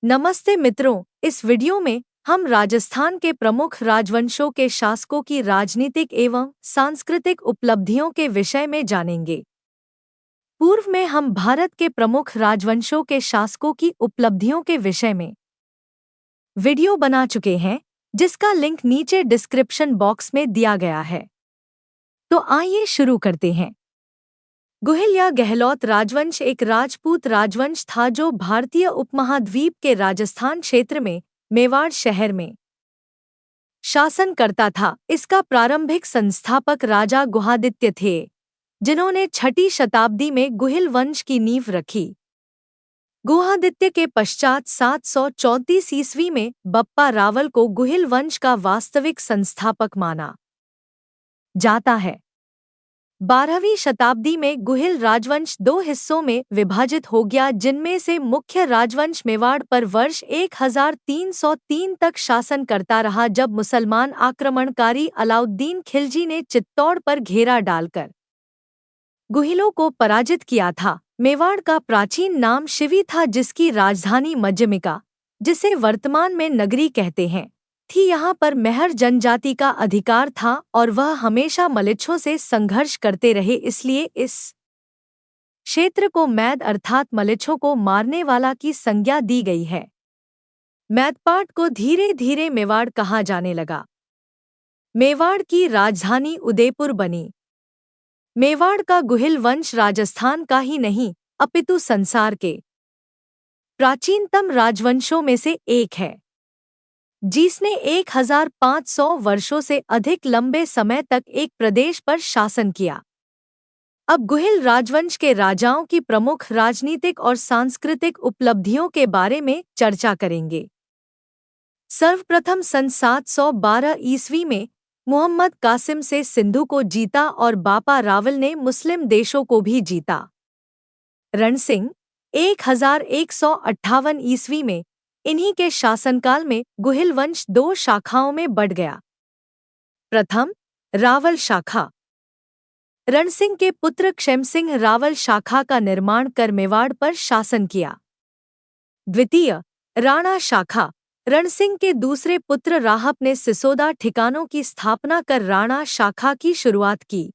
नमस्ते मित्रों, इस वीडियो में हम राजस्थान के प्रमुख राजवंशों के शासकों की राजनीतिक एवं सांस्कृतिक उपलब्धियों के विषय में जानेंगे। पूर्व में हम भारत के प्रमुख राजवंशों के शासकों की उपलब्धियों के विषय में वीडियो बना चुके हैं, जिसका लिंक नीचे डिस्क्रिप्शन बॉक्स में दिया गया है। तो आइए शुरू करते हैं। गुहिल या गहलोत राजवंश एक राजपूत राजवंश था जो भारतीय उपमहाद्वीप के राजस्थान क्षेत्र में मेवाड़ शहर में शासन करता था। इसका प्रारंभिक संस्थापक राजा गुहादित्य थे, जिन्होंने 6ठी शताब्दी में गुहिल वंश की नींव रखी। गुहादित्य के पश्चात 734 ईस्वी में बप्पा रावल को गुहिल वंश का वास्तविक संस्थापक माना जाता है। 12वीं शताब्दी में गुहिल राजवंश 2 हिस्सों में विभाजित हो गया, जिनमें से मुख्य राजवंश मेवाड़ पर वर्ष 1303 तक शासन करता रहा, जब मुसलमान आक्रमणकारी अलाउद्दीन खिलजी ने चित्तौड़ पर घेरा डालकर गुहिलों को पराजित किया था। मेवाड़ का प्राचीन नाम शिवी था, जिसकी राजधानी मध्यमिका, जिसे वर्तमान में नगरी कहते हैं, थी। यहाँ पर मेहर जनजाति का अधिकार था और वह हमेशा मलेच्छों से संघर्ष करते रहे, इसलिए इस क्षेत्र को मैद अर्थात मलेच्छों को मारने वाला की संज्ञा दी गई है। मैदपाट को धीरे धीरे मेवाड़ कहा जाने लगा। मेवाड़ की राजधानी उदयपुर बनी। मेवाड़ का गुहिल वंश राजस्थान का ही नहीं, अपितु संसार के प्राचीनतम राजवंशों में से एक है, जिसने 1500 वर्षों से अधिक लंबे समय तक एक प्रदेश पर शासन किया। अब गुहिल राजवंश के राजाओं की प्रमुख राजनीतिक और सांस्कृतिक उपलब्धियों के बारे में चर्चा करेंगे। सर्वप्रथम सन 712 ईस्वी में मोहम्मद कासिम से सिंधु को जीता और बापा रावल ने मुस्लिम देशों को भी जीता। रणसिंह 1158 ईस्वी में, इन्हीं के शासनकाल में गुहिल वंश 2 शाखाओं में बढ़ गया। प्रथम रावल शाखा। रणसिंह के पुत्र क्षेमसिंह रावल शाखा का निर्माण कर मेवाड़ पर शासन किया। द्वितीय राणा शाखा। रणसिंह के दूसरे पुत्र राहप ने सिसोदा ठिकानों की स्थापना कर राणा शाखा की शुरुआत की।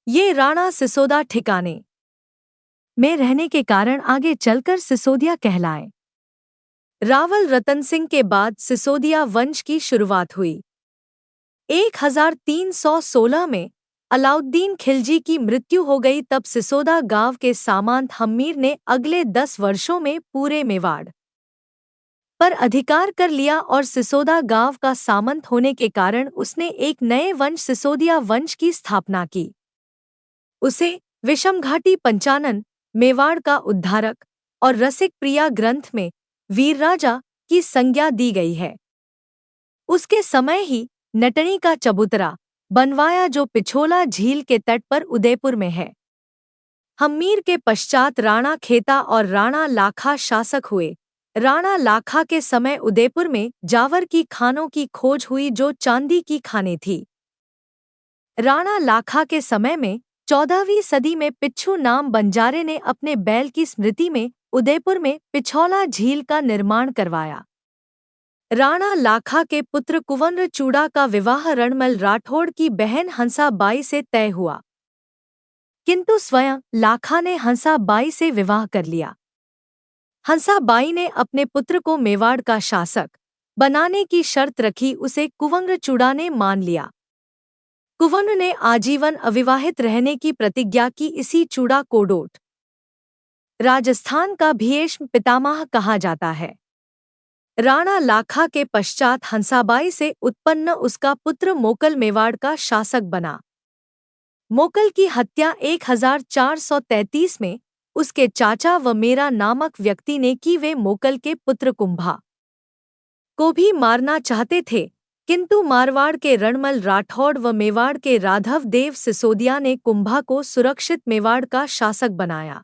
ये राणा सिसोदा ठिकाने में रहने के कारण आगे चलकर सिसोदिया कहलाए। रावल रतन सिंह के बाद सिसोदिया वंश की शुरुआत हुई। 1316 में अलाउद्दीन खिलजी की मृत्यु हो गई, तब सिसोदा गांव के सामंत हम्मीर ने अगले 10 वर्षों में पूरे मेवाड़ पर अधिकार कर लिया और सिसोदा गांव का सामंत होने के कारण उसने एक नए वंश सिसोदिया वंश की स्थापना की। उसे विषमघाटी पंचानन, मेवाड़ का उद्धारक और रसिक प्रिया ग्रंथ में वीर राजा की संज्ञा दी गई है। उसके समय ही नटनी का चबूतरा बनवाया, जो पिछोला झील के तट पर उदयपुर में है। हम्मीर के पश्चात राणा खेता और राणा लाखा शासक हुए। राणा लाखा के समय उदयपुर में जावर की खानों की खोज हुई, जो चांदी की खानें थी। राणा लाखा के समय में 14वीं सदी में पिच्छू नाम बंजारे ने अपने बैल की स्मृति में उदयपुर में पिछौला झील का निर्माण करवाया। राणा लाखा के पुत्र कुंवर चूड़ा का विवाह रणमल राठौड़ की बहन हंसाबाई से तय हुआ, किंतु स्वयं लाखा ने हंसाबाई से विवाह कर लिया। हंसाबाई ने अपने पुत्र को मेवाड़ का शासक बनाने की शर्त रखी, उसे कुंवर चूड़ा ने मान लिया। कुंवर ने आजीवन अविवाहित रहने की प्रतिज्ञा की। इसी चूड़ा कोडोट राजस्थान का भीष्म पितामह कहा जाता है। राणा लाखा के पश्चात हंसाबाई से उत्पन्न उसका पुत्र मोकल मेवाड़ का शासक बना। मोकल की हत्या 1433 में उसके चाचा व मेरा नामक व्यक्ति ने की। वे मोकल के पुत्र कुंभा को भी मारना चाहते थे, किंतु मारवाड़ के रणमल राठौड़ व मेवाड़ के राघव देव सिसोदिया ने कुंभा को सुरक्षित मेवाड़ का शासक बनाया।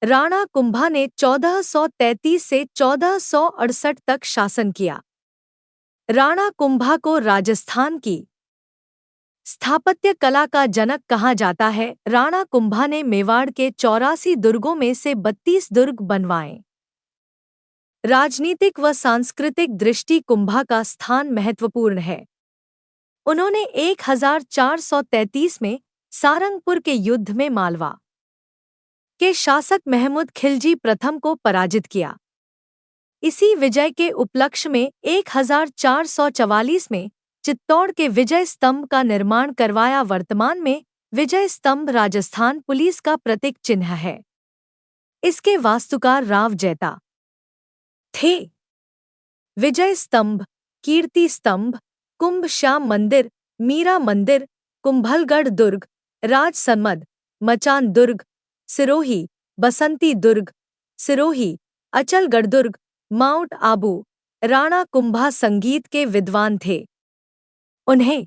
राणा कुंभा ने 1433 से 1468 तक शासन किया। राणा कुंभा को राजस्थान की स्थापत्य कला का जनक कहा जाता है। राणा कुंभा ने मेवाड़ के 84 दुर्गों में से 32 दुर्ग बनवाए। राजनीतिक व सांस्कृतिक दृष्टि कुंभा का स्थान महत्वपूर्ण है। उन्होंने 1433 में सारंगपुर के युद्ध में मालवा के शासक महमूद खिलजी प्रथम को पराजित किया। इसी विजय के उपलक्ष्य में 1444 में चित्तौड़ के विजय स्तंभ का निर्माण करवाया। वर्तमान में विजय स्तंभ राजस्थान पुलिस का प्रतीक चिन्ह है। इसके वास्तुकार राव जैता थे। विजय स्तंभ, कीर्ति स्तंभ, कुंभ श्याम मंदिर, मीरा मंदिर, कुंभलगढ़ दुर्ग, राजसमंद, मचान दुर्ग, सिरोही, बसंती दुर्ग, सिरोही, अचलगढ़ दुर्ग, माउंट आबू। राणा कुंभा संगीत के विद्वान थे। उन्हें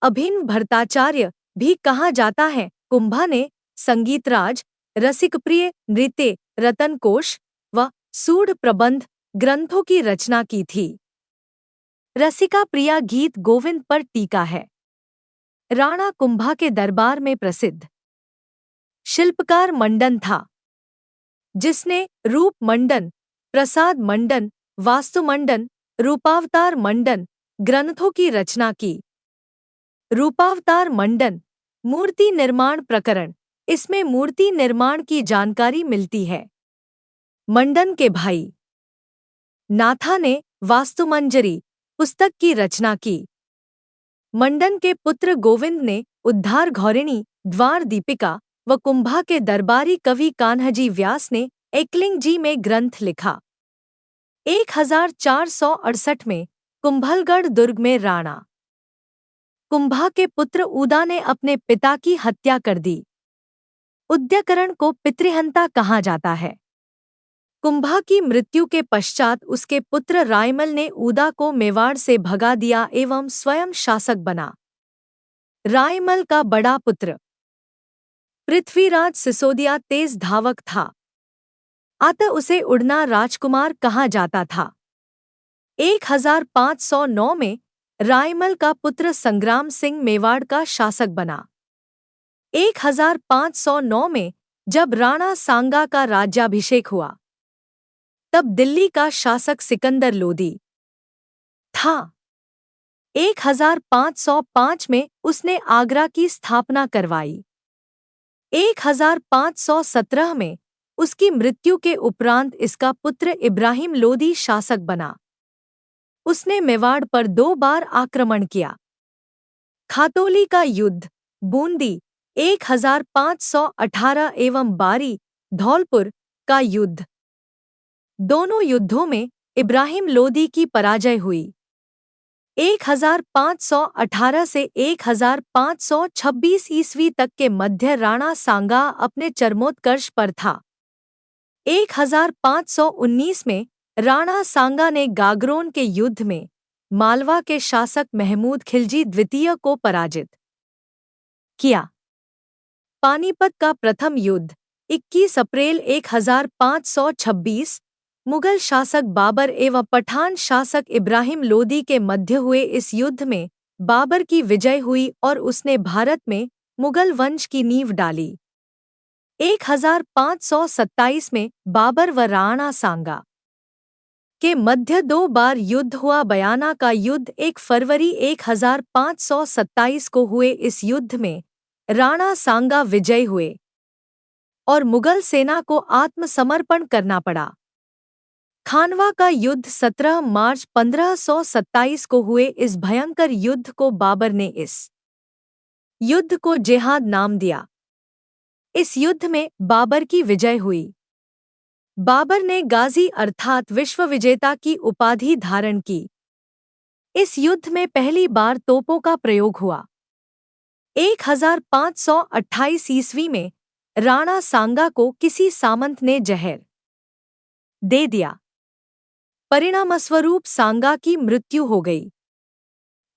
अभिन्न भट्टाचार्य भी कहा जाता है। कुंभा ने संगीतराज, रसिकप्रिय, नृत्य, रतनकोश व सूढ़ प्रबंध ग्रंथों की रचना की थी। रसिका प्रिया गीत गोविंद पर टीका है। राणा कुंभा के दरबार में प्रसिद्ध शिल्पकार मंडन था, जिसने रूप मंडन, प्रसाद मंडन, वास्तु मंडन, रूपावतार मंडन ग्रंथों की रचना की। रूपावतार मंडन, मूर्ति निर्माण प्रकरण, इसमें मूर्ति निर्माण की जानकारी मिलती है। मंडन के भाई नाथा ने वास्तुमंजरी पुस्तक की रचना की। मंडन के पुत्र गोविंद ने उद्धार घौरिणी, द्वार दीपिका व कुंभा के दरबारी कवि कान्हजी व्यास ने एकलिंग जी में ग्रंथ लिखा। 1468 में कुंभलगढ़ दुर्ग में राणा कुंभा के पुत्र उदा ने अपने पिता की हत्या कर दी। उद्यकरण को पितृहंता कहा जाता है। कुंभा की मृत्यु के पश्चात उसके पुत्र रायमल ने उदा को मेवाड़ से भगा दिया एवं स्वयं शासक बना। रायमल का बड़ा पुत्र पृथ्वीराज सिसोदिया तेज धावक था, अतः उसे उड़ना राजकुमार कहा जाता था। 1509 में रायमल का पुत्र संग्राम सिंह मेवाड़ का शासक बना। 1509 में जब राणा सांगा का राज्याभिषेक हुआ, तब दिल्ली का शासक सिकंदर लोदी था। 1505 में उसने आगरा की स्थापना करवाई। 1517 में उसकी मृत्यु के उपरांत इसका पुत्र इब्राहिम लोदी शासक बना। उसने मेवाड़ पर 2 बार आक्रमण किया। खातौली का युद्ध, बूंदी 1518 एवं बारी, धौलपुर का युद्ध, दोनों युद्धों में इब्राहिम लोदी की पराजय हुई। 1518 से 1526 ईस्वी तक के मध्य राणा सांगा अपने चरमोत्कर्ष पर था। 1519 में राणा सांगा ने गागरोन के युद्ध में मालवा के शासक महमूद खिलजी द्वितीय को पराजित किया। पानीपत का प्रथम युद्ध 21 अप्रैल 1526 मुगल शासक बाबर एवं पठान शासक इब्राहिम लोदी के मध्य हुए। इस युद्ध में बाबर की विजय हुई और उसने भारत में मुगल वंश की नींव डाली। 1527 में बाबर व राणा सांगा के मध्य 2 बार युद्ध हुआ। बयाना का युद्ध 1 फरवरी 1527 को हुए। इस युद्ध में राणा सांगा विजयी हुए और मुगल सेना को आत्मसमर्पण करना पड़ा। खानवा का युद्ध 17 मार्च 1527 को हुए। इस भयंकर युद्ध को बाबर ने इस युद्ध को जिहाद नाम दिया। इस युद्ध में बाबर की विजय हुई। बाबर ने गाजी अर्थात विश्व विजेता की उपाधि धारण की। इस युद्ध में पहली बार तोपों का प्रयोग हुआ। 1528 ईस्वी में राणा सांगा को किसी सामंत ने जहर दे दिया। परिणामस्वरूप सांगा की मृत्यु हो गई।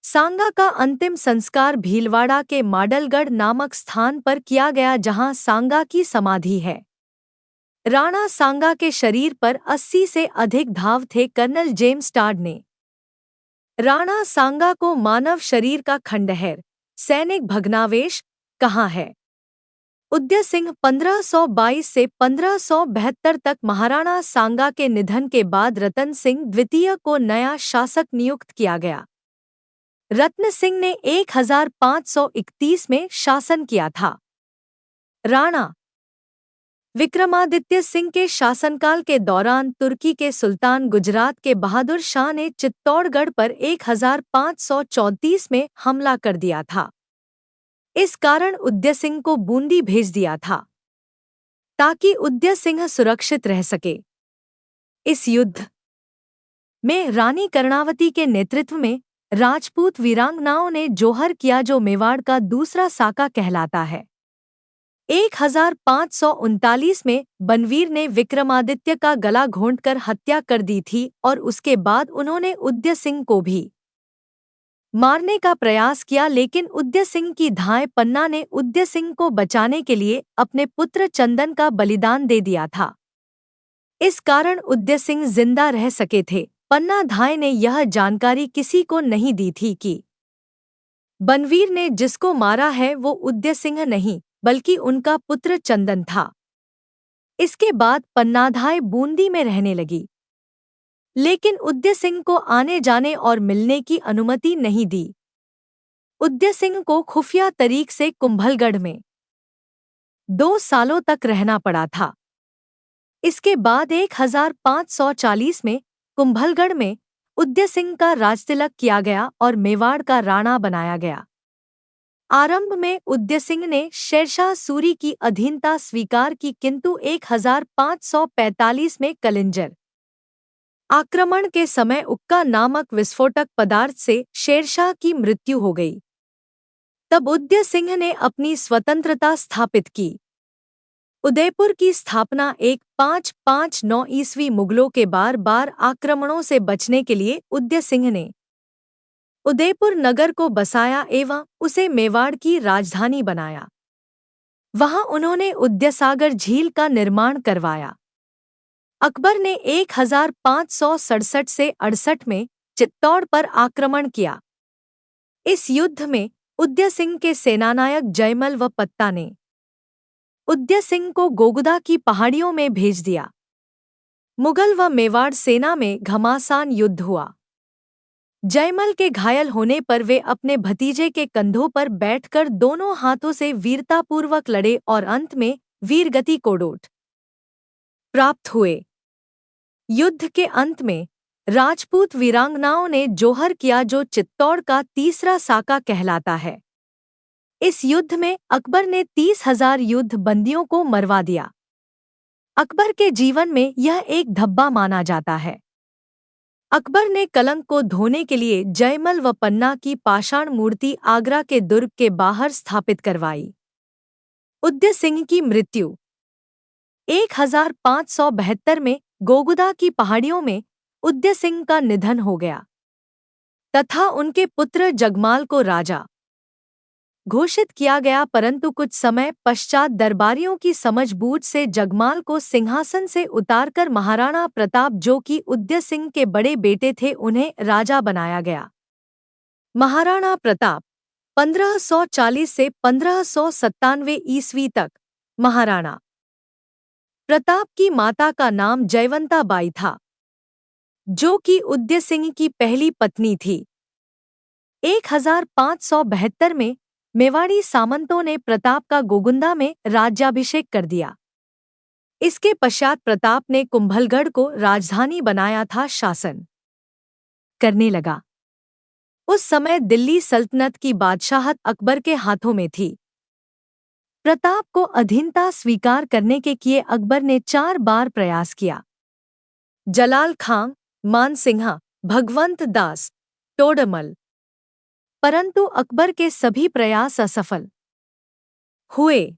सांगा का अंतिम संस्कार भीलवाड़ा के माडलगढ़ नामक स्थान पर किया गया, जहां सांगा की समाधि है। राणा सांगा के शरीर पर 80 से अधिक घाव थे। कर्नल जेम्स टाड ने राणा सांगा को मानव शरीर का खंडहर, सैनिक भग्नावेश कहा है। उदय सिंह 1522 से 1572 तक महाराणा सांगा के निधन के बाद रतन सिंह द्वितीय को नया शासक नियुक्त किया गया। रत्न सिंह ने 1531 में शासन किया था। राणा विक्रमादित्य सिंह के शासनकाल के दौरान तुर्की के सुल्तान गुजरात के बहादुर शाह ने चित्तौड़गढ़ पर 1534 में हमला कर दिया था। इस कारण उदय सिंह को बूंदी भेज दिया था ताकि उदय सिंह सुरक्षित रह सके। इस युद्ध में रानी कर्णावती के नेतृत्व में राजपूत वीरांगनाओं ने जौहर किया, जो मेवाड़ का दूसरा साका कहलाता है। 1539 में बनवीर ने विक्रमादित्य का गला घोंटकर हत्या कर दी थी और उसके बाद उन्होंने उदय सिंह को भी मारने का प्रयास किया, लेकिन उदय सिंह की धाय पन्ना ने उदय सिंह को बचाने के लिए अपने पुत्र चंदन का बलिदान दे दिया था। इस कारण उदय सिंह जिंदा रह सके थे। पन्ना धाय ने यह जानकारी किसी को नहीं दी थी कि बनवीर ने जिसको मारा है वो उदय सिंह नहीं बल्कि उनका पुत्र चंदन था। इसके बाद पन्नाधाय बूंदी में रहने लगी, लेकिन उदय सिंह को आने जाने और मिलने की अनुमति नहीं दी। उदय सिंह को खुफिया तरीक से कुंभलगढ़ में 2 सालों तक रहना पड़ा था। इसके बाद 1540 में कुंभलगढ़ में उदय सिंह का राजतिलक किया गया और मेवाड़ का राणा बनाया गया। आरंभ में उदय सिंह ने शेरशाह सूरी की अधीनता स्वीकार की, किंतु 1545 में कलिंजर आक्रमण के समय उक्का नामक विस्फोटक पदार्थ से शेरशाह की मृत्यु हो गई। तब उदय सिंह ने अपनी स्वतंत्रता स्थापित की। उदयपुर की स्थापना 1559 ईस्वी मुगलों के बार बार आक्रमणों से बचने के लिए उदय सिंह ने उदयपुर नगर को बसाया एवं उसे मेवाड़ की राजधानी बनाया। वहां उन्होंने उदयसागर झील का निर्माण करवाया। अकबर ने 1567 से 68 में चित्तौड़ पर आक्रमण किया। इस युद्ध में उदय सिंह के सेनानायक जयमल व पत्ता ने उदय सिंह को गोगुदा की पहाड़ियों में भेज दिया। मुगल व मेवाड़ सेना में घमासान युद्ध हुआ। जयमल के घायल होने पर वे अपने भतीजे के कंधों पर बैठकर दोनों हाथों से वीरतापूर्वक लड़े और अंत में वीरगति कोडोट प्राप्त हुए। युद्ध के अंत में राजपूत वीरांगनाओं ने जौहर किया, जो चित्तौड़ का तीसरा साका कहलाता है। इस युद्ध में अकबर ने 30,000 युद्ध बंदियों को मरवा दिया। अकबर के जीवन में यह एक धब्बा माना जाता है। अकबर ने कलंक को धोने के लिए जयमल व पन्ना की पाषाण मूर्ति आगरा के दुर्ग के बाहर स्थापित करवाई। उदय सिंह की मृत्यु 1572 में गोगुदा की पहाड़ियों में उदय सिंह का निधन हो गया तथा उनके पुत्र जगमाल को राजा घोषित किया गया, परंतु कुछ समय पश्चात दरबारियों की समझबूझ से जगमाल को सिंहासन से उतारकर महाराणा प्रताप, जो कि उदय सिंह के बड़े बेटे थे, उन्हें राजा बनाया गया। महाराणा प्रताप 1540 से 1597 ईस्वी तक। महाराणा प्रताप की माता का नाम जयवंता बाई था, जो कि उदय सिंह की पहली पत्नी थी। 1572 में मेवाड़ी सामंतों ने प्रताप का गोगुंदा में राज्याभिषेक कर दिया। इसके पश्चात प्रताप ने कुंभलगढ़ को राजधानी बनाया था, शासन करने लगा। उस समय दिल्ली सल्तनत की बादशाहत अकबर के हाथों में थी। प्रताप को अधीनता स्वीकार करने के किए अकबर ने 4 बार प्रयास किया। जलाल खां, मानसिंहा, भगवंत दास, टोडरमल, परंतु अकबर के सभी प्रयास असफल हुए।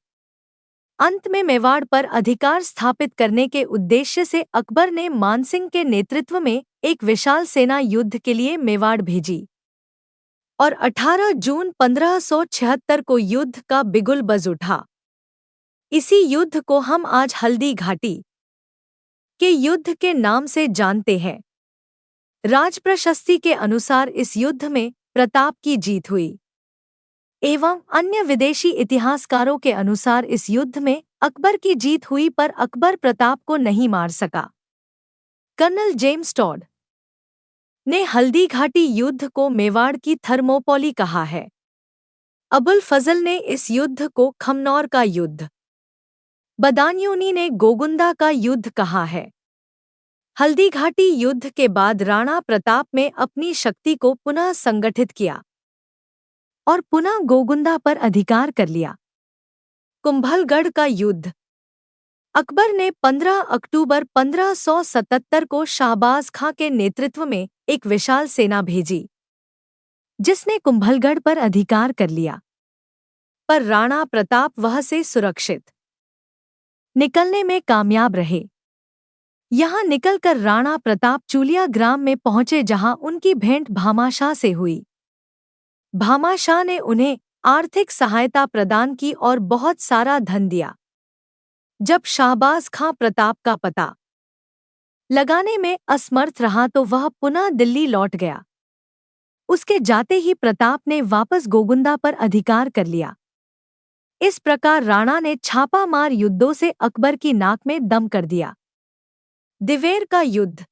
अंत में मेवाड़ पर अधिकार स्थापित करने के उद्देश्य से अकबर ने मानसिंह के नेतृत्व में एक विशाल सेना युद्ध के लिए मेवाड़ भेजी और 18 जून 1576 को युद्ध का बिगुल बज उठा। इसी युद्ध को हम आज हल्दी घाटी के युद्ध के नाम से जानते हैं। राजप्रशस्ति के अनुसार इस युद्ध में प्रताप की जीत हुई। एवं अन्य विदेशी इतिहासकारों के अनुसार इस युद्ध में अकबर की जीत हुई पर अकबर प्रताप को नहीं मार सका। कर्नल जेम्स टॉड ने हल्दी घाटी युद्ध को मेवाड़ की थर्मोपोली कहा है। अबुल फजल ने इस युद्ध को खमनौर का युद्ध, बदायूनी ने गोगुंदा का युद्ध कहा है। हल्दी घाटी युद्ध के बाद राणा प्रताप ने अपनी शक्ति को पुनः संगठित किया और पुनः गोगुंदा पर अधिकार कर लिया। कुंभलगढ़ का युद्ध, अकबर ने 15 अक्टूबर 1577 को शाहबाज खां के नेतृत्व में एक विशाल सेना भेजी, जिसने कुंभलगढ़ पर अधिकार कर लिया, पर राणा प्रताप वह से सुरक्षित निकलने में कामयाब रहे। यहां निकलकर राणा प्रताप चूलिया ग्राम में पहुंचे, जहां उनकी भेंट भामाशाह से हुई। भामाशाह ने उन्हें आर्थिक सहायता प्रदान की और बहुत सारा धन दिया। जब शाहबाज खां प्रताप का पता लगाने में असमर्थ रहा तो वह पुनः दिल्ली लौट गया। उसके जाते ही प्रताप ने वापस गोगुंदा पर अधिकार कर लिया। इस प्रकार राणा ने छापामार युद्धों से अकबर की नाक में दम कर दिया। दिवेर का युद्ध,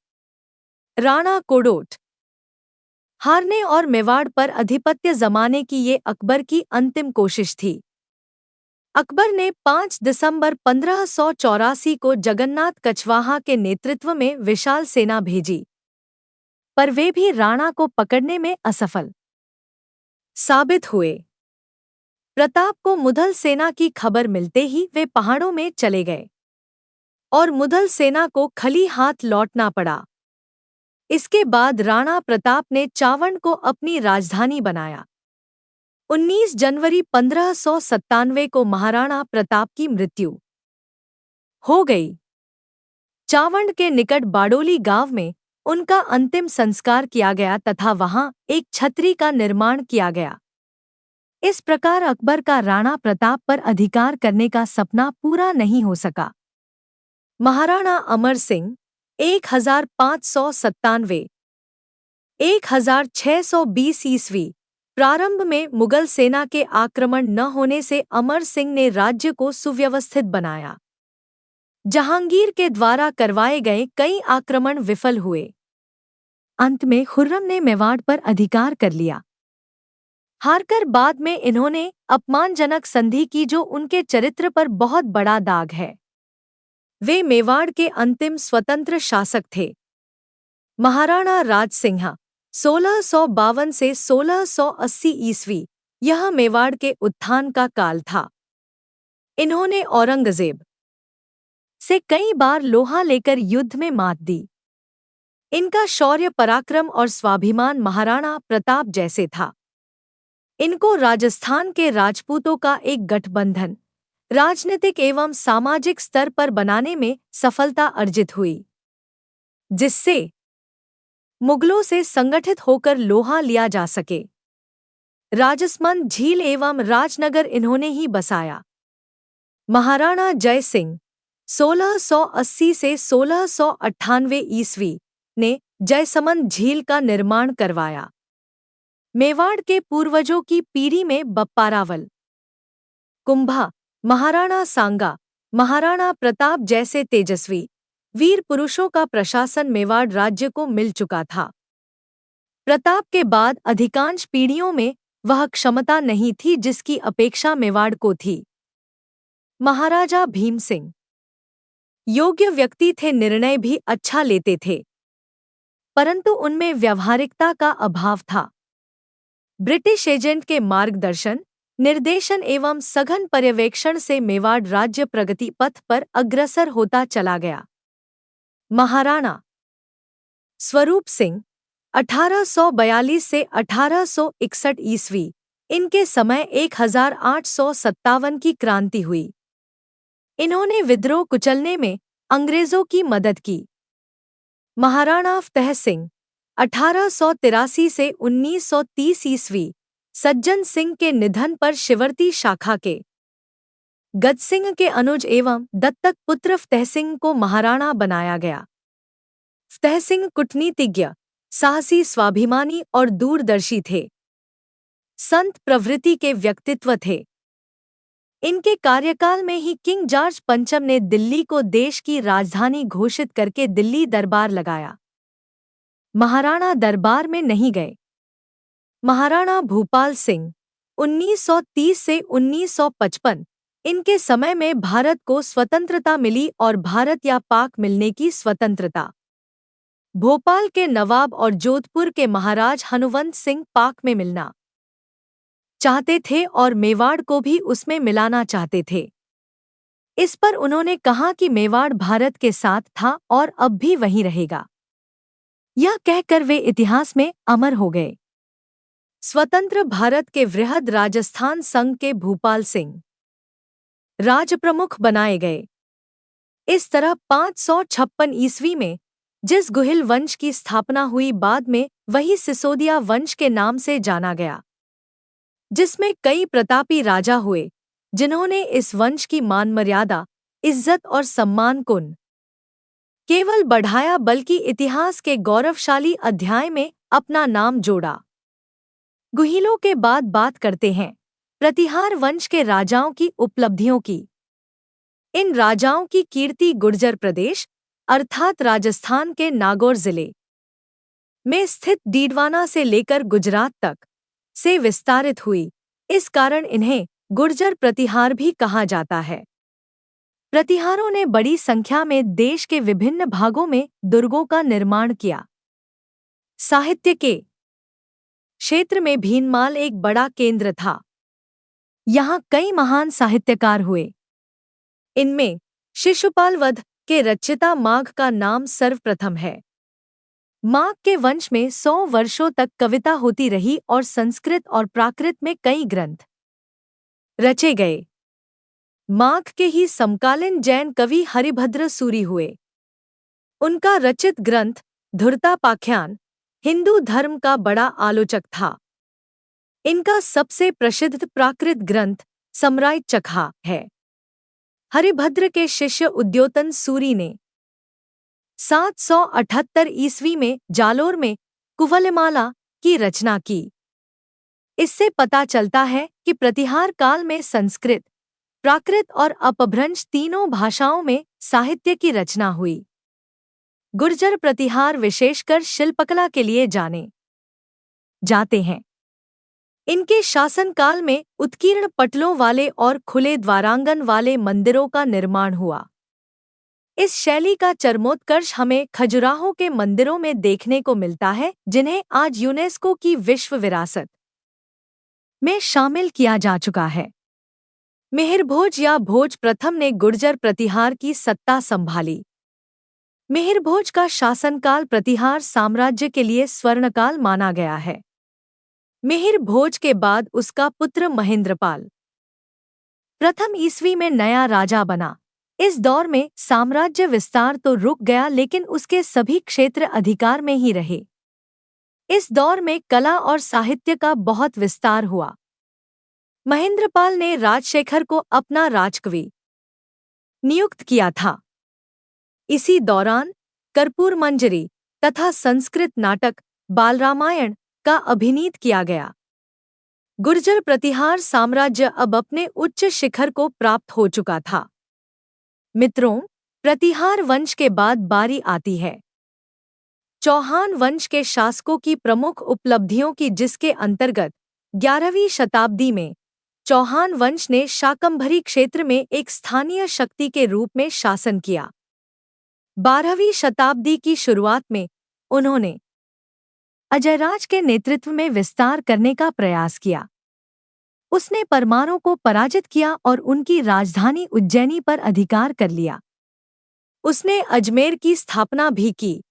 राणा कोडोट हारने और मेवाड़ पर आधिपत्य जमाने की ये अकबर की अंतिम कोशिश थी। अकबर ने 5 दिसंबर 1584 को जगन्नाथ कछवाहा के नेतृत्व में विशाल सेना भेजी, पर वे भी राणा को पकड़ने में असफल साबित हुए। प्रताप को मुगल सेना की खबर मिलते ही वे पहाड़ों में चले गए और मुगल सेना को खाली हाथ लौटना पड़ा। इसके बाद राणा प्रताप ने चावंड को अपनी राजधानी बनाया। 19 जनवरी 1597 को महाराणा प्रताप की मृत्यु हो गई। चावंड के निकट बाडोली गांव में उनका अंतिम संस्कार किया गया तथा वहां एक छतरी का निर्माण किया गया। इस प्रकार अकबर का राणा प्रताप पर अधिकार करने का सपना पूरा नहीं हो सका। महाराणा अमर सिंह 1597 1620 ईस्वी प्रारंभ में मुगल सेना के आक्रमण न होने से अमर सिंह ने राज्य को सुव्यवस्थित बनाया। जहांगीर के द्वारा करवाए गए कई आक्रमण विफल हुए। अंत में खुर्रम ने मेवाड़ पर अधिकार कर लिया। हारकर बाद में इन्होंने अपमानजनक संधि की जो उनके चरित्र पर बहुत बड़ा दाग है। वे मेवाड़ के अंतिम स्वतंत्र शासक थे। महाराणा राज सिंह 1652 से 1680 ईस्वी, यह मेवाड़ के उत्थान का काल था। इन्होंने औरंगजेब से कई बार लोहा लेकर युद्ध में मात दी। इनका शौर्य पराक्रम और स्वाभिमान महाराणा प्रताप जैसे था। इनको राजस्थान के राजपूतों का एक गठबंधन राजनीतिक एवं सामाजिक स्तर पर बनाने में सफलता अर्जित हुई, जिससे मुगलों से संगठित होकर लोहा लिया जा सके। राजसमंद झील एवं राजनगर इन्होंने ही बसाया। महाराणा जय सिंह 1680 से 1698 ईस्वी ने जयसमंद झील का निर्माण करवाया। मेवाड़ के पूर्वजों की पीढ़ी में बप्पारावल, कुंभा, महाराणा सांगा, महाराणा प्रताप जैसे तेजस्वी वीर पुरुषों का प्रशासन मेवाड़ राज्य को मिल चुका था। प्रताप के बाद अधिकांश पीढ़ियों में वह क्षमता नहीं थी जिसकी अपेक्षा मेवाड़ को थी। महाराजा भीम सिंह योग्य व्यक्ति थे, निर्णय भी अच्छा लेते थे, परंतु उनमें व्यावहारिकता का अभाव था। ब्रिटिश एजेंट के मार्गदर्शन, निर्देशन एवं सघन पर्यवेक्षण से मेवाड़ राज्य प्रगति पथ पर अग्रसर होता चला गया। महाराणा स्वरूप सिंह 1842 से 1861 ईस्वी, इनके समय 1857 की क्रांति हुई। इन्होंने विद्रोह कुचलने में अंग्रेजों की मदद की। महाराणा फतेह सिंह 1883 से 1930 ईस्वी, सज्जन सिंह के निधन पर शिवरती शाखा के गजसिंह के अनुज एवं दत्तक पुत्र फतेह सिंह को महाराणा बनाया गया। फतेह सिंह कूटनीतिज्ञ, साहसी, स्वाभिमानी और दूरदर्शी थे। संत प्रवृत्ति के व्यक्तित्व थे। इनके कार्यकाल में ही किंग जॉर्ज पंचम ने दिल्ली को देश की राजधानी घोषित करके दिल्ली दरबार लगाया। महाराणा दरबार में नहीं गए। महाराणा भूपाल सिंह 1930 से 1955 इनके समय में भारत को स्वतंत्रता मिली और भारत या पाक मिलने की स्वतंत्रता। भोपाल के नवाब और जोधपुर के महाराज हनुवंत सिंह पाक में मिलना चाहते थे और मेवाड़ को भी उसमें मिलाना चाहते थे। इस पर उन्होंने कहा कि मेवाड़ भारत के साथ था और अब भी वहीं रहेगा। यह कहकर वे इतिहास में अमर हो गए। स्वतंत्र भारत के वृहद राजस्थान संघ के भूपाल सिंह राजप्रमुख बनाए गए। इस तरह 556 ईस्वी में जिस गुहिल वंश की स्थापना हुई, बाद में वही सिसोदिया वंश के नाम से जाना गया, जिसमें कई प्रतापी राजा हुए जिन्होंने इस वंश की मान मर्यादा, इज्जत और सम्मान को न केवल बढ़ाया बल्कि इतिहास के गौरवशाली अध्याय में अपना नाम जोड़ा। गुहिलों के बाद बात करते हैं प्रतिहार वंश के राजाओं की उपलब्धियों की। इन राजाओं की कीर्ति गुर्जर प्रदेश अर्थात राजस्थान के नागौर जिले में स्थित डीडवाना से लेकर गुजरात तक से विस्तारित हुई। इस कारण इन्हें गुर्जर प्रतिहार भी कहा जाता है। प्रतिहारों ने बड़ी संख्या में देश के विभिन्न भागों में दुर्गों का निर्माण किया। साहित्य के क्षेत्र में भीनमाल एक बड़ा केंद्र था। यहाँ कई महान साहित्यकार हुए। इनमें शिशुपाल वध के रचयिता माघ का नाम सर्वप्रथम है। माघ के वंश में 100 वर्षों तक कविता होती रही और संस्कृत और प्राकृत में कई ग्रंथ रचे गए। माघ के ही समकालीन जैन कवि हरिभद्र सूरि हुए। उनका रचित ग्रंथ धुरतापाख्यान हिंदू धर्म का बड़ा आलोचक था। इनका सबसे प्रसिद्ध प्राकृत ग्रंथ समराय चखा है। हरिभद्र के शिष्य उद्योतन सूरि ने 778 ईस्वी में जालोर में कुवलयमाला की रचना की। इससे पता चलता है कि प्रतिहार काल में संस्कृत, प्राकृत और अपभ्रंश तीनों भाषाओं में साहित्य की रचना हुई। गुर्जर प्रतिहार विशेषकर शिल्पकला के लिए जाने जाते हैं। इनके शासनकाल में उत्कीर्ण पटलों वाले और खुले द्वारांगन वाले मंदिरों का निर्माण हुआ। इस शैली का चरमोत्कर्ष हमें खजुराहो के मंदिरों में देखने को मिलता है, जिन्हें आज यूनेस्को की विश्व विरासत में शामिल किया जा चुका है। मिहिरभोज या भोज प्रथम ने गुर्जर प्रतिहार की सत्ता संभाली। मिहिरभोज का शासनकाल प्रतिहार साम्राज्य के लिए स्वर्णकाल माना गया है। मिहिरभोज के बाद उसका पुत्र महेंद्रपाल प्रथम ईस्वी में नया राजा बना। इस दौर में साम्राज्य विस्तार तो रुक गया, लेकिन उसके सभी क्षेत्र अधिकार में ही रहे। इस दौर में कला और साहित्य का बहुत विस्तार हुआ। महेंद्रपाल ने राजशेखर को अपना राजकवि नियुक्त किया था। इसी दौरान कर्पूर मंजरी तथा संस्कृत नाटक बालरामायण का अभिनीत किया गया। गुर्जर प्रतिहार साम्राज्य अब अपने उच्च शिखर को प्राप्त हो चुका था। मित्रों, प्रतिहार वंश के बाद बारी आती है चौहान वंश के शासकों की प्रमुख उपलब्धियों की, जिसके अंतर्गत 11वीं शताब्दी में चौहान वंश ने शाकंभरी क्षेत्र में एक स्थानीय शक्ति के रूप में शासन किया। 12वीं शताब्दी की शुरुआत में उन्होंने अजयराज के नेतृत्व में विस्तार करने का प्रयास किया। उसने परमारों को पराजित किया और उनकी राजधानी उज्जैनी पर अधिकार कर लिया। उसने अजमेर की स्थापना भी की।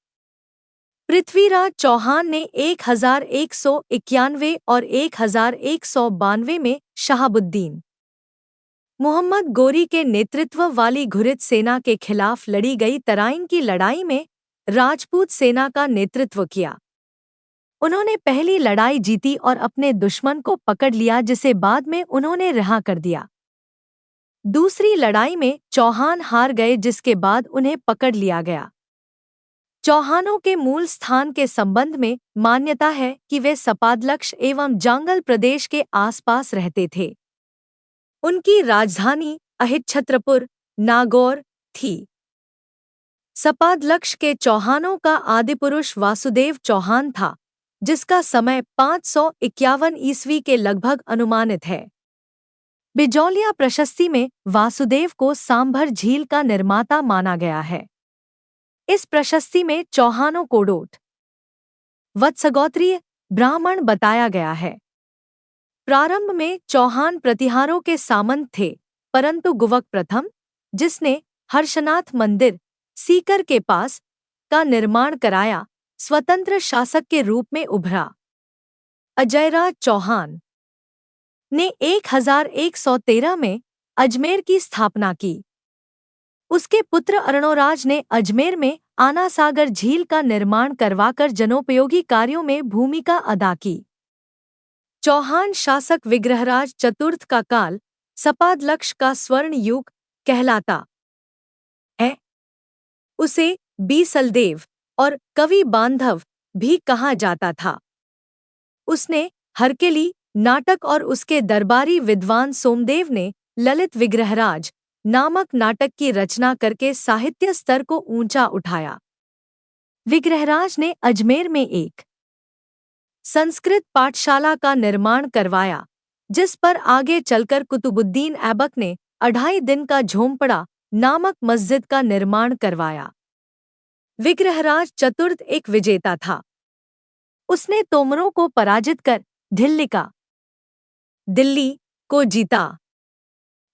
पृथ्वीराज चौहान ने 1191 और 1192 में शहाबुद्दीन मोहम्मद गोरी के नेतृत्व वाली घुरिद सेना के खिलाफ लड़ी गई तराइन की लड़ाई में राजपूत सेना का नेतृत्व किया। उन्होंने पहली लड़ाई जीती और अपने दुश्मन को पकड़ लिया, जिसे बाद में उन्होंने रिहा कर दिया। दूसरी लड़ाई में चौहान हार गए, जिसके बाद उन्हें पकड़ लिया गया। चौहानों के मूल स्थान के संबंध में मान्यता है कि वे सपादलक्ष एवं जांगल प्रदेश के आसपास रहते थे। उनकी राजधानी अहिच्छत्रपुर नागौर थी। सपादलक्ष के चौहानों का आदिपुरुष वासुदेव चौहान था, जिसका समय 551 ईस्वी के लगभग अनुमानित है। बिजौलिया प्रशस्ति में वासुदेव को सांभर झील का निर्माता माना गया है। इस प्रशस्ति में चौहानों को डोट वत्सगोत्रीय ब्राह्मण बताया गया है। प्रारंभ में चौहान प्रतिहारों के सामंत थे, परंतु गुवक प्रथम, जिसने हर्षनाथ मंदिर सीकर के पास का निर्माण कराया, स्वतंत्र शासक के रूप में उभरा। अजयराज चौहान ने 1113 में अजमेर की स्थापना की। उसके पुत्र अर्णोराज ने अजमेर में आनासागर झील का निर्माण करवाकर जनोपयोगी कार्यों में भूमिका अदा की। चौहान शासक विग्रहराज चतुर्थ का काल सपादलक्ष का स्वर्ण युग कहलाता है। उसे बीसलदेव और कवि बांधव भी कहा जाता था। उसने हरकेली नाटक और उसके दरबारी विद्वान सोमदेव ने ललित विग्रहराज नामक नाटक की रचना करके साहित्य स्तर को ऊंचा उठाया। विग्रहराज ने अजमेर में एक संस्कृत पाठशाला का निर्माण करवाया, जिस पर आगे चलकर कुतुबुद्दीन ऐबक ने 2.5 दिन का झोंपड़ा नामक मस्जिद का निर्माण करवाया। विग्रहराज चतुर्थ एक विजेता था। उसने तोमरों को पराजित कर दिल्ली को जीता।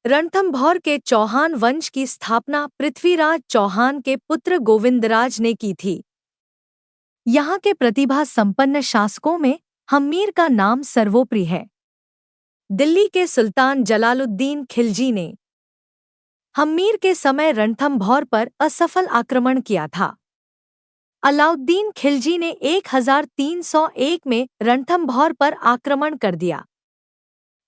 रणथंभौर के चौहान वंश की स्थापना पृथ्वीराज चौहान के पुत्र गोविंदराज ने की थी। यहाँ के प्रतिभा संपन्न शासकों में हम्मीर का नाम सर्वोपरि है। दिल्ली के सुल्तान जलालुद्दीन खिलजी ने हम्मीर के समय रणथंभौर पर असफल आक्रमण किया था। अलाउद्दीन खिलजी ने 1301 में रणथंभौर पर आक्रमण कर दिया।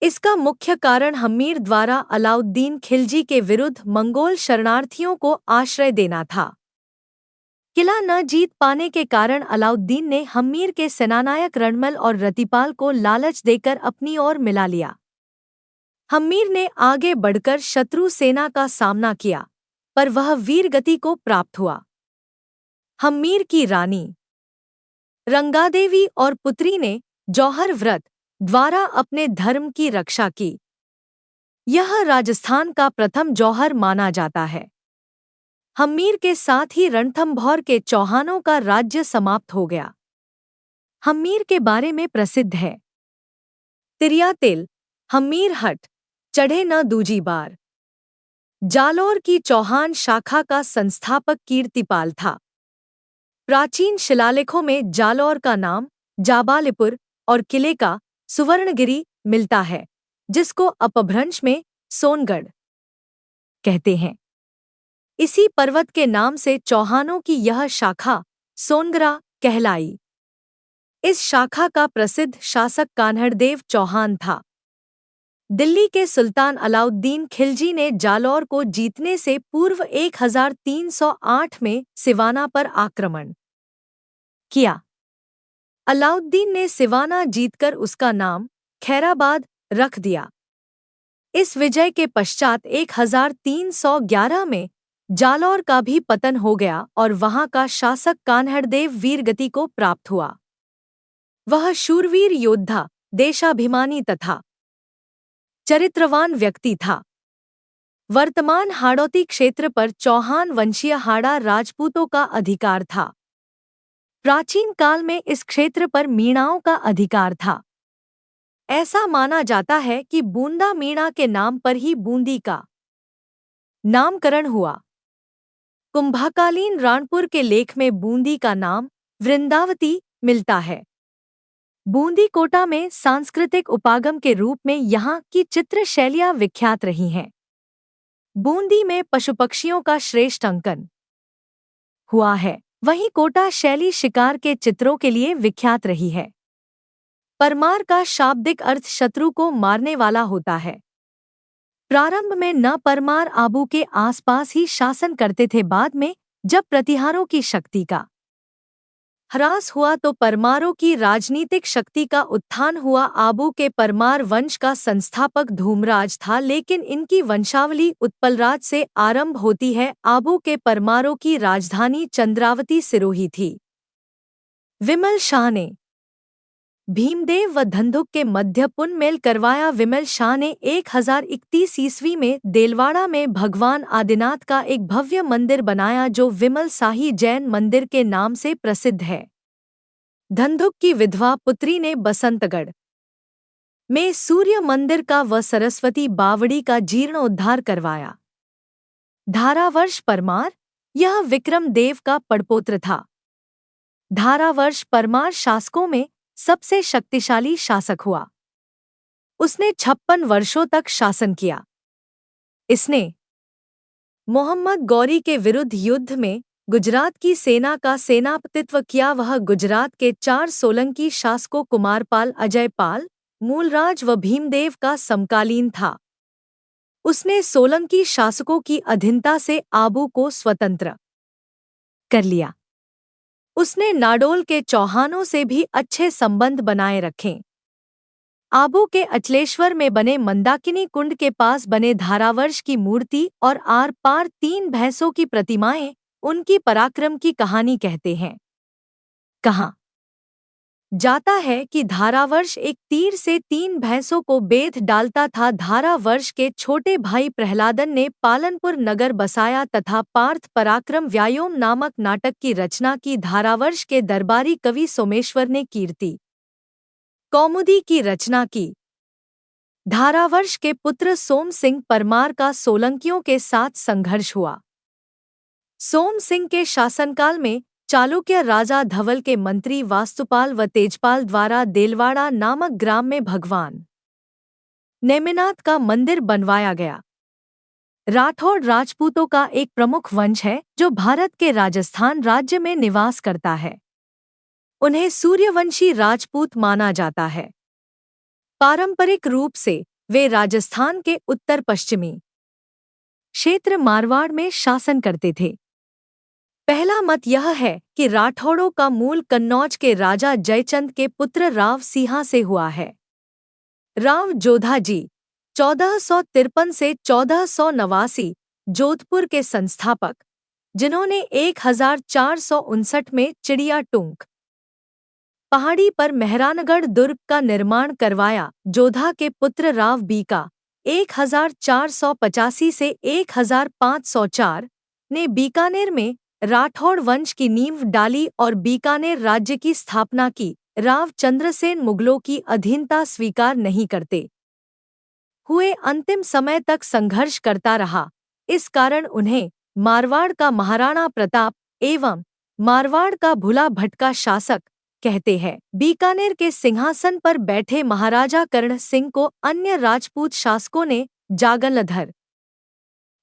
इसका मुख्य कारण हम्मीर द्वारा अलाउद्दीन खिलजी के विरुद्ध मंगोल शरणार्थियों को आश्रय देना था। किला न जीत पाने के कारण अलाउद्दीन ने हम्मीर के सेनानायक रणमल और रतिपाल को लालच देकर अपनी ओर मिला लिया। हम्मीर ने आगे बढ़कर शत्रु सेना का सामना किया, पर वह वीरगति को प्राप्त हुआ। हम्मीर की रानी रंगादेवी और पुत्री ने जौहर व्रत द्वारा अपने धर्म की रक्षा की। यह राजस्थान का प्रथम जौहर माना जाता है। हम्मीर के साथ ही रणथंभौर के चौहानों का राज्य समाप्त हो गया। हम्मीर के बारे में प्रसिद्ध है तिरियातिल हम्मीर हट चढ़े न दूजी बार। जालौर की चौहान शाखा का संस्थापक कीर्तिपाल था। प्राचीन शिलालेखों में जालौर का नाम जाबालिपुर और किले का सुवर्णगिरी मिलता है, जिसको अपभ्रंश में सोनगढ़ कहते हैं। इसी पर्वत के नाम से चौहानों की यह शाखा सोनगरा कहलाई। इस शाखा का प्रसिद्ध शासक कान्हड़देव चौहान था। दिल्ली के सुल्तान अलाउद्दीन खिलजी ने जालौर को जीतने से पूर्व 1308 में सिवाना पर आक्रमण किया। अलाउद्दीन ने सिवाना जीतकर उसका नाम खैराबाद रख दिया। इस विजय के पश्चात 1311 में जालौर का भी पतन हो गया और वहां का शासक कान्हड़देव वीरगति को प्राप्त हुआ। वह शूरवीर योद्धा, देशाभिमानी तथा चरित्रवान व्यक्ति था। वर्तमान हाड़ौती क्षेत्र पर चौहान वंशीय हाड़ा राजपूतों का अधिकार था। प्राचीन काल में इस क्षेत्र पर मीणाओं का अधिकार था। ऐसा माना जाता है कि बूंदा मीणा के नाम पर ही बूंदी का नामकरण हुआ। कुंभाकालीन राणपुर के लेख में बूंदी का नाम वृंदावती मिलता है। बूंदी कोटा में सांस्कृतिक उपागम के रूप में यहाँ की चित्र शैलियाँ विख्यात रही हैं। बूंदी में पशुपक्षियों का श्रेष्ठ अंकन हुआ है, वहीं कोटा शैली शिकार के चित्रों के लिए विख्यात रही है। परमार का शाब्दिक अर्थ शत्रु को मारने वाला होता है। प्रारंभ में न परमार आबू के आसपास ही शासन करते थे। बाद में जब प्रतिहारों की शक्ति का ह्रास हुआ तो परमारों की राजनीतिक शक्ति का उत्थान हुआ। आबू के परमार वंश का संस्थापक धूमराज था, लेकिन इनकी वंशावली उत्पलराज से आरंभ होती है। आबू के परमारों की राजधानी चंद्रावती सिरोही थी। विमल शाह ने भीमदेव व धंधुक के मध्य पुनमेल करवाया। विमल शाह ने 1031 ईस्वी में देलवाड़ा में भगवान आदिनाथ का एक भव्य मंदिर बनाया, जो विमल शाही जैन मंदिर के नाम से प्रसिद्ध है। धंधुक की विधवा पुत्री ने बसंतगढ़ में सूर्य मंदिर का व सरस्वती बावड़ी का जीर्णोद्धार करवाया। धारावर्ष परमार, यह विक्रम देव का पड़पोत्र था। धारावर्ष परमार शासकों में सबसे शक्तिशाली शासक हुआ। उसने 56 वर्षों तक शासन किया। इसने मोहम्मद गौरी के विरुद्ध युद्ध में गुजरात की सेना का सेनापतित्व किया। वह गुजरात के 4 सोलंकी शासकों कुमारपाल, अजयपाल, मूलराज व भीमदेव का समकालीन था। उसने सोलंकी शासकों की अधीनता से आबू को स्वतंत्र कर लिया। उसने नाडोल के चौहानों से भी अच्छे संबंध बनाए रखे। आबू के अचलेश्वर में बने मंदाकिनी कुंड के पास बने धारावर्ष की मूर्ति और आर पार 3 भैंसों की प्रतिमाएं उनकी पराक्रम की कहानी कहते हैं। कहा जाता है कि धारावर्ष एक तीर से 3 भैंसों को बेध डालता था। धारावर्ष के छोटे भाई प्रहलादन ने पालनपुर नगर बसाया तथा पार्थ पराक्रम व्यायोम नामक नाटक की रचना की। धारावर्ष के दरबारी कवि सोमेश्वर ने कीर्ति कौमुदी की रचना की। धारावर्ष के पुत्र सोम सिंह परमार का सोलंकियों के साथ संघर्ष हुआ। सोम सिंह के शासनकाल में चालुक्य राजा धवल के मंत्री वास्तुपाल व तेजपाल द्वारा देलवाड़ा नामक ग्राम में भगवान नेमिनाथ का मंदिर बनवाया गया। राठौड़ राजपूतों का एक प्रमुख वंश है जो भारत के राजस्थान राज्य में निवास करता है। उन्हें सूर्यवंशी राजपूत माना जाता है। पारंपरिक रूप से वे राजस्थान के उत्तर पश्चिमी क्षेत्र मारवाड़ में शासन करते थे। पहला मत यह है कि राठौड़ों का मूल कन्नौज के राजा जयचंद के पुत्र राव सिंहा से हुआ है। राव जोधाजी 1453 से 1489 जोधपुर के संस्थापक, जिन्होंने 1459 में चिड़िया टूंक पहाड़ी पर मेहरानगढ़ दुर्ग का निर्माण करवाया। जोधा के पुत्र राव बीका 1485 से 1504 ने बीकानेर में राठौड़ वंश की नींव डाली और बीकानेर राज्य की स्थापना की। राव चंद्रसेन मुगलों की अधीनता स्वीकार नहीं करते हुए अंतिम समय तक संघर्ष करता रहा। इस कारण उन्हें मारवाड़ का महाराणा प्रताप एवं मारवाड़ का भुला भटका शासक कहते हैं। बीकानेर के सिंहासन पर बैठे महाराजा कर्ण सिंह को अन्य राजपूत शासकों ने जागलधर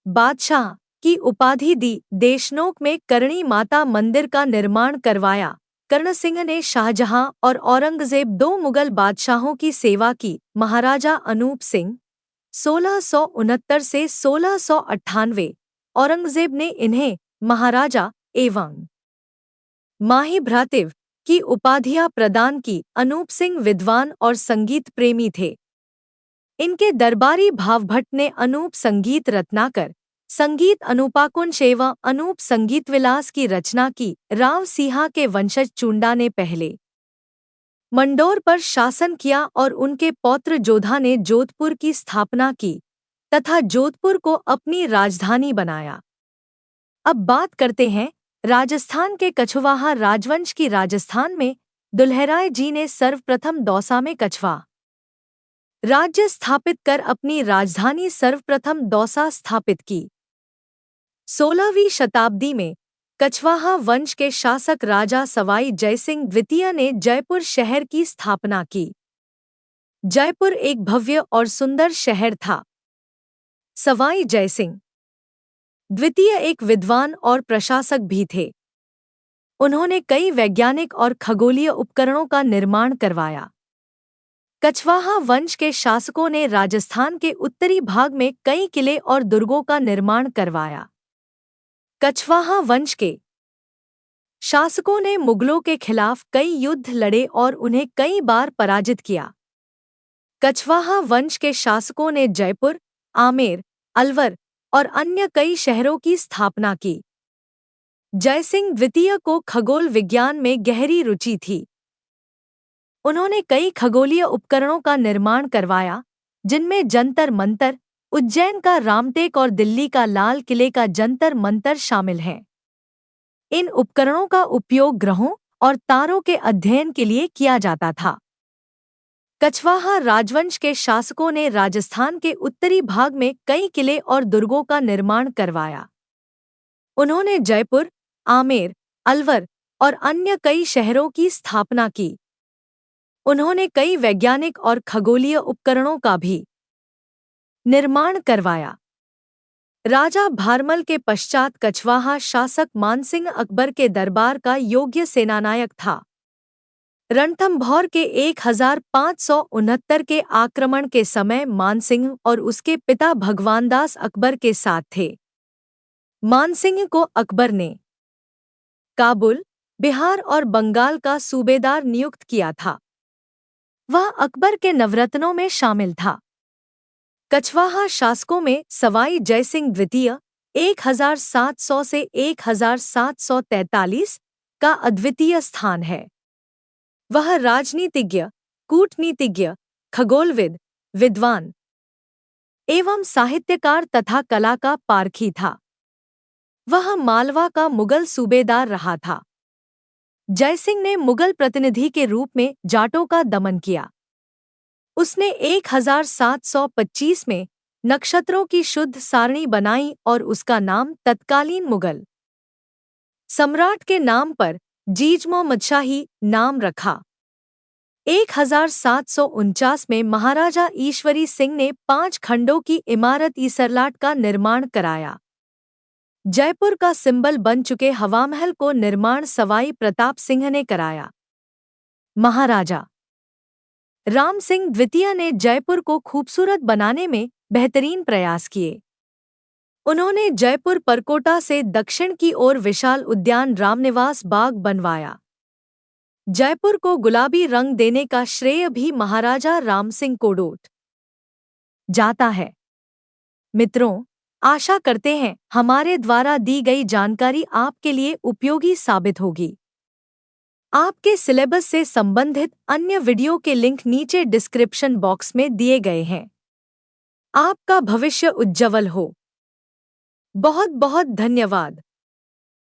बादशाह की उपाधि दी। देशनोक में करणी माता मंदिर का निर्माण करवाया। कर्ण सिंह ने शाहजहां और औरंगजेब 2 मुगल बादशाहों की सेवा की। महाराजा अनूप सिंह 1669 से 1698, औरंगजेब ने इन्हें महाराजा एवं माही भ्रातिव की उपाधियां प्रदान की। अनूप सिंह विद्वान और संगीत प्रेमी थे। इनके दरबारी भावभट्ट ने अनूप संगीत रत्नाकर, संगीत अनुपाकुंश एवं अनूप संगीत विलास की रचना की। राव सिंहा के वंशज चुंडा ने पहले मंडोर पर शासन किया और उनके पौत्र जोधा ने जोधपुर की स्थापना की तथा जोधपुर को अपनी राजधानी बनाया। अब बात करते हैं राजस्थान के कछवाहा राजवंश की। राजस्थान में दुल्हराय जी ने सर्वप्रथम दौसा में कछवा राज्य स्थापित कर अपनी राजधानी सर्वप्रथम दौसा स्थापित की। 16वीं शताब्दी में कछवाहा वंश के शासक राजा सवाई जयसिंह द्वितीय ने जयपुर शहर की स्थापना की। जयपुर एक भव्य और सुंदर शहर था। सवाई जयसिंह द्वितीय एक विद्वान और प्रशासक भी थे। उन्होंने कई वैज्ञानिक और खगोलीय उपकरणों का निर्माण करवाया। कछवाहा वंश के शासकों ने राजस्थान के उत्तरी भाग में कई किले और दुर्गों का निर्माण करवाया। कछवाहा वंश के शासकों ने मुगलों के खिलाफ कई युद्ध लड़े और उन्हें कई बार पराजित किया। कछवाहा वंश के शासकों ने जयपुर, आमेर, अलवर और अन्य कई शहरों की स्थापना की। जयसिंह द्वितीय को खगोल विज्ञान में गहरी रुचि थी। उन्होंने कई खगोलीय उपकरणों का निर्माण करवाया, जिनमें जंतर मंतर, उज्जैन का रामटेक और दिल्ली का लाल किले का जंतर मंतर शामिल हैं। इन उपकरणों का उपयोग ग्रहों और तारों के अध्ययन के लिए किया जाता था। कछवाहा राजवंश के शासकों ने राजस्थान के उत्तरी भाग में कई किले और दुर्गों का निर्माण करवाया। उन्होंने जयपुर, आमेर, अलवर और अन्य कई शहरों की स्थापना की। उन्होंने कई वैज्ञानिक और खगोलीय उपकरणों का भी निर्माण करवाया। राजा भारमल के पश्चात कछवाहा शासक मानसिंह अकबर के दरबार का योग्य सेनानायक था। रणथंभौर के 1569 के आक्रमण के समय मानसिंह और उसके पिता भगवानदास अकबर के साथ थे। मानसिंह को अकबर ने काबुल, बिहार और बंगाल का सूबेदार नियुक्त किया था। वह अकबर के नवरत्नों में शामिल था। कछवाहा शासकों में सवाई जयसिंह द्वितीय 1700 से 1743 का अद्वितीय स्थान है। वह राजनीतिज्ञ, कूटनीतिज्ञ, खगोलविद, विद्वान एवं साहित्यकार तथा कला का पारखी था। वह मालवा का मुगल सूबेदार रहा था। जयसिंह ने मुगल प्रतिनिधि के रूप में जाटों का दमन किया। उसने 1725 में नक्षत्रों की शुद्ध सारणी बनाई और उसका नाम तत्कालीन मुगल सम्राट के नाम पर जीज-मोहम्मद-शाही नाम रखा। 1749 में महाराजा ईश्वरी सिंह ने 5 खंडों की इमारत ईसरलाट का निर्माण कराया। जयपुर का सिंबल बन चुके हवामहल को निर्माण सवाई प्रताप सिंह ने कराया। महाराजा राम सिंह द्वितीय ने जयपुर को खूबसूरत बनाने में बेहतरीन प्रयास किए। उन्होंने जयपुर परकोटा से दक्षिण की ओर विशाल उद्यान रामनिवास बाग बनवाया। जयपुर को गुलाबी रंग देने का श्रेय भी महाराजा राम सिंह को जाता है। मित्रों, आशा करते हैं हमारे द्वारा दी गई जानकारी आपके लिए उपयोगी साबित होगी। आपके सिलेबस से संबंधित अन्य वीडियो के लिंक नीचे डिस्क्रिप्शन बॉक्स में दिए गए हैं। आपका भविष्य उज्जवल हो। बहुत बहुत धन्यवाद।